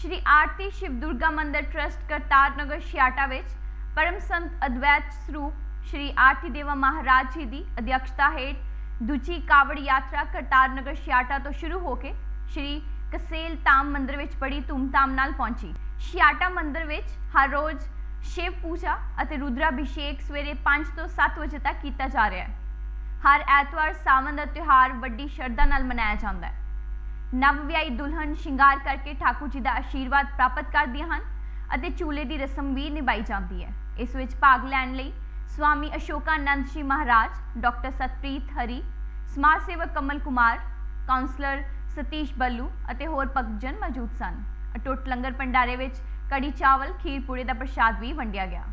श्री आरती शिव दुर्गा मंदिर ट्रस्ट करतार नगर छियाटा विच परम संत अद्वैत स्वरूप श्री आरती देवा महाराज जी की अध्यक्षता हेठ दूजी कावड़ यात्रा करतार नगर छियाटा तो शुरू होकर श्री कसेल धाम मंदिर विच बड़ी धूमधाम नाल पहुंची। छियाटा मंदिर विच हर रोज़ शिव पूजा और रुद्राभिषेक सवेरे 5 तो 7 बजे तक किया जा रहा है। हर ऐतवार सावन का त्यौहार वड्डी श्रद्धा नाल मनाया जाता है। नव विआही दुल्हन श्रृंगार करके ठाकुर जी का आशीर्वाद प्राप्त करदियां हन अते चूले की रस्म भी निभाई जाती है। इस विच भाग लैण लई स्वामी अशोकानंद जी महाराज, डॉक्टर सतप्रीत हरी, समाज सेवक कमल कुमार, काउंसलर सतीश बल्लू अते होर भक्तजन मौजूद सन। अटुट लंगर भंडारे विच कड़ी चावल, खीर पूड़े का प्रसाद भी वंडिया गया।